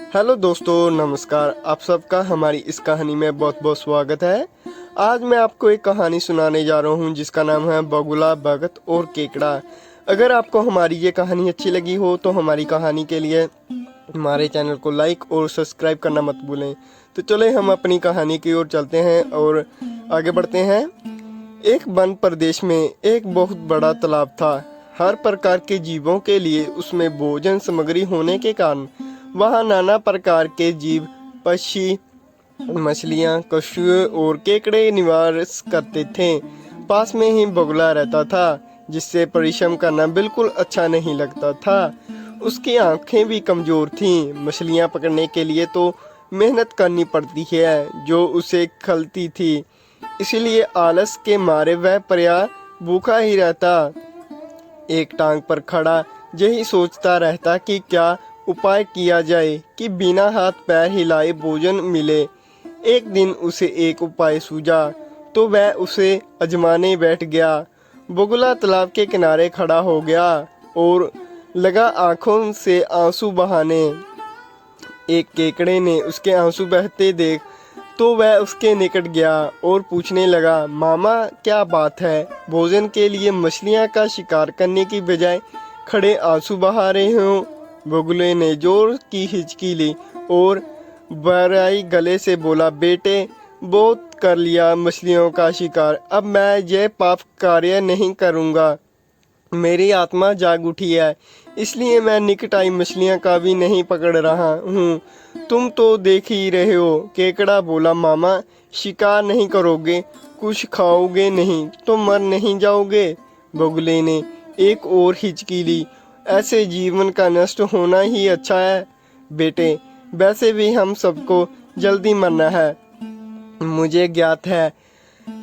Hello दोस्तों, नमस्कार। आप सबका हमारी इस कहानी में बहुत बहुत स्वागत है। आज मैं आपको एक कहानी सुनाने जा रहा हूँ जिसका नाम है बगुला, भगत और केकड़ा। अगर आपको हमारी ये कहानी अच्छी लगी हो तो हमारी कहानी के लिए हमारे चैनल को लाइक और सब्सक्राइब करना मत भूलें। तो चले हम अपनी कहानी की ओर चलते हैं और आगे बढ़ते हैं। एक वन प्रदेश में एक बहुत बड़ा तालाब था। हर प्रकार के जीवों के लिए उसमें भोजन सामग्री होने के कारण वहाँ नाना प्रकार के जीव, पक्षी, मछलियाँ, कछुए और केकड़े निवास करते थे। पास में ही बगुला रहता था, जिससे परिश्रम करना बिल्कुल अच्छा नहीं लगता था। उसकी आंखें भी कमजोर थीं। मछलियाँ पकड़ने के लिए तो मेहनत करनी पड़ती है जो उसे खलती थी, इसलिए आलस के मारे वह प्रायः भूखा ही रहता। एक टांग पर खड़ा यही सोचता रहता कि क्या उपाय किया जाए कि बिना हाथ पैर हिलाए भोजन मिले। एक दिन उसे एक उपाय सूझा तो वह उसे आजमाने बैठ गया। बगुला तालाब के किनारे खड़ा हो गया और लगा आंखों से आंसू बहाने। एक केकड़े ने उसके आंसू बहते देख तो वह उसके निकट गया और पूछने लगा, मामा क्या बात है? भोजन के लिए मछलियां का शिकार करने की बजाय खड़े आंसू बहा रहे हो। बगुले ने जोर की हिचकी ली और बड़ाई गले से बोला, बेटे बहुत कर लिया मछलियों का शिकार, अब मैं यह पाप कार्य नहीं करूँगा। मेरी आत्मा जाग उठी है, इसलिए मैं निकट आई मछलियाँ का भी नहीं पकड़ रहा हूँ। तुम तो देख ही रहे हो। केकड़ा बोला, मामा शिकार नहीं करोगे, कुछ खाओगे नहीं तो मर नहीं जाओगे। बगुले ने एक और हिचकी ली, ऐसे जीवन का नष्ट होना ही अच्छा है। बेटे वैसे भी हम सबको जल्दी मरना है। मुझे ज्ञात है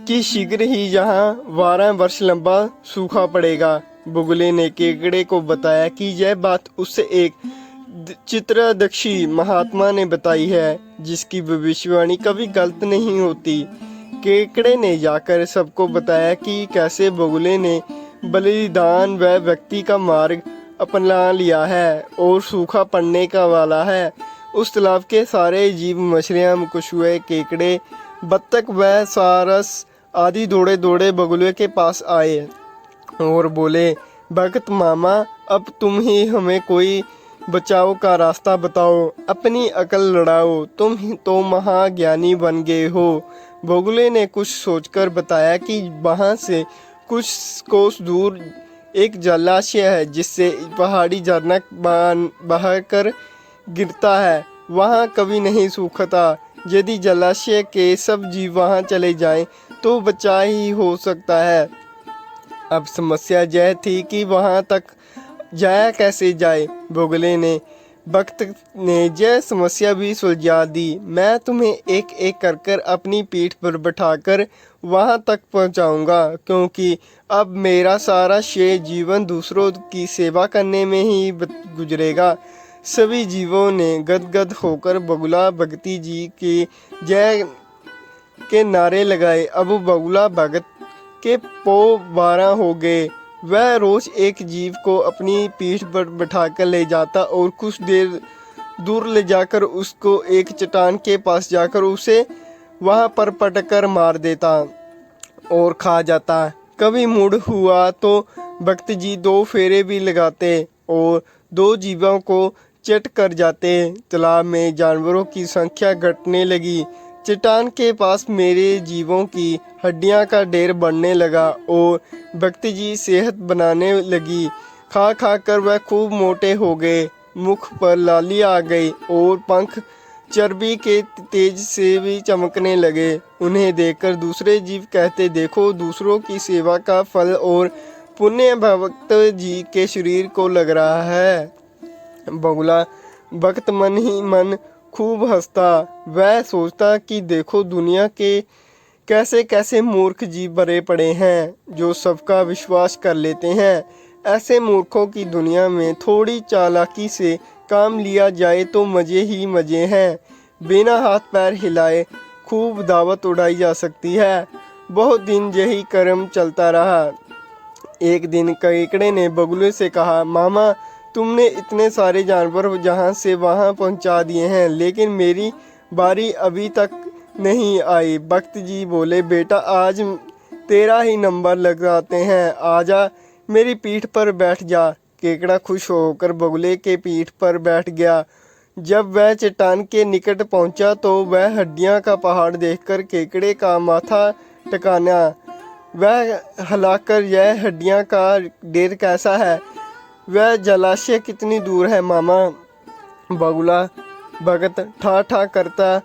कि शीघ्र ही यहाँ 12 वर्ष लंबा सूखा पड़ेगा। बगुले ने केकड़े को बताया कि यह बात उससे एक चित्रदक्षी महात्मा ने बताई है, जिसकी भविष्यवाणी कभी गलत नहीं होती। केकड़े ने जाकर सबको बताया कि कैसे बगुले ने बलिदान व व्यक्ति का मार्ग अपना लिया है और सूखा पड़ने का वाला है। उस तालाब के सारे जीव, मछलियाँ, कछुए, केकड़े, बत्तख व सारस आदि दौड़े दौड़े बगुले के पास आए और बोले, भगत मामा अब तुम ही हमें कोई बचाव का रास्ता बताओ, अपनी अकल लड़ाओ, तुम ही तो महाज्ञानी बन गए हो। बगुले ने कुछ सोचकर बताया कि वहाँ से कुछ कोस दूर एक जलाशय है जिससे पहाड़ी झरना बहकर गिरता है। वहाँ कभी नहीं सूखता। यदि जलाशय के सब जीव वहाँ चले जाएं तो बचा ही हो सकता है। अब समस्या यह थी कि वहाँ तक जाया कैसे जाए। बगुले ने भक्त ने यह समस्या भी सुलझा दी। मैं तुम्हें एक एक कर अपनी पीठ पर बैठाकर वहाँ तक पहुँचाऊँगा, क्योंकि अब मेरा सारा शेष जीवन दूसरों की सेवा करने में ही गुजरेगा। सभी जीवों ने गदगद होकर बगुला भगती जी की जय के नारे लगाए। अब बगुला भगत के पौ 12 हो गए। वह रोज एक जीव को अपनी पीठ पर बैठाकर ले जाता और कुछ देर दूर ले जाकर उसको एक चट्टान के पास जाकर उसे वहां पर पटकर मार देता और खा जाता। कभी मूड हुआ तो भक्त जी 2 फेरे भी लगाते और 2 जीवों को चट कर जाते। तालाब में जानवरों की संख्या घटने लगी। चट्टान के पास मेरे जीवों की हड्डियां का ढेर बढ़ने लगा और भक्ति जी सेहत बनाने लगी। खा खा कर वह खूब मोटे हो गए। मुख पर लाली आ गई और पंख चर्बी के तेज से भी चमकने लगे। उन्हें देखकर दूसरे जीव कहते, देखो दूसरों की सेवा का फल और पुण्य भक्त जी के शरीर को लग रहा है। बगुला भक्त मन ही मन खूब हंसता। वह सोचता कि देखो दुनिया के कैसे कैसे मूर्ख जीव भरे पड़े हैं जो सबका विश्वास कर लेते हैं। ऐसे मूर्खों की दुनिया में थोड़ी चालाकी से काम लिया जाए तो मज़े ही मज़े हैं। बिना हाथ पैर हिलाए खूब दावत उड़ाई जा सकती है। बहुत दिन यही क्रम चलता रहा। एक दिन केकड़े ने बगुले से कहा, मामा तुमने इतने सारे जानवर जहाँ से वहाँ पहुँचा दिए हैं, लेकिन मेरी बारी अभी तक नहीं आई। भक्त जी बोले, बेटा आज तेरा ही नंबर लगाते हैं, आजा मेरी पीठ पर बैठ जा। केकड़ा खुश होकर बगुले के पीठ पर बैठ गया। जब वह चट्टान के निकट पहुंचा तो वह हड्डियां का पहाड़ देखकर केकड़े का माथा टकाना। वह हिलाकर, यह हड्डियां का ढेर कैसा है? वह जलाशय कितनी दूर है मामा? बगुला भगत ठा ठा करता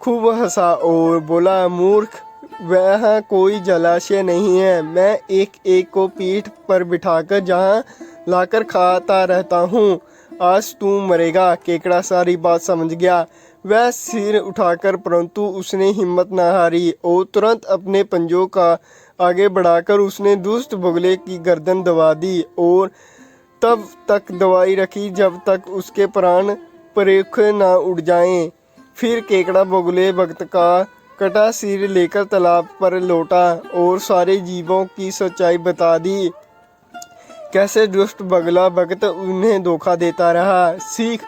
खूब हंसा और बोला, मूर्ख, वह कोई जलाशय नहीं है। मैं एक एक को पीठ पर बिठाकर जहाँ लाकर खाता रहता हूँ। आज तू मरेगा। केकड़ा सारी बात समझ गया। वह सिर उठाकर, परंतु उसने हिम्मत न हारी और तुरंत अपने पंजों का आगे बढ़ाकर उसने दुष्ट बगुले की गर्दन दबा दी और तब तक दवाई रखी जब तक उसके प्राण परेख न उड़ जाएं। फिर केकड़ा बगुले भक्त का कटा सिर लेकर तालाब पर लौटा और सारे जीवों की सच्चाई बता दी। कैसे दुष्ट बगुला भक्त उन्हें धोखा देता रहा। सीख,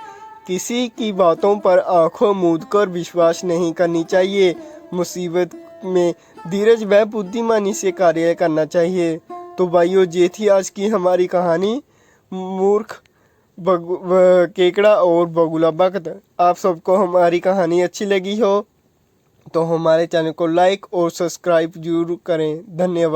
किसी की बातों पर आंखों मूंद कर विश्वास नहीं करनी चाहिए। मुसीबत में धीरज व बुद्धिमानी से कार्य करना चाहिए। तो भाइयों, ये थी आज की हमारी कहानी, मूर्ख केकड़ा और बगुला भक्त। आप सबको हमारी कहानी अच्छी लगी हो तो हमारे चैनल को लाइक और सब्सक्राइब जरूर करें। धन्यवाद।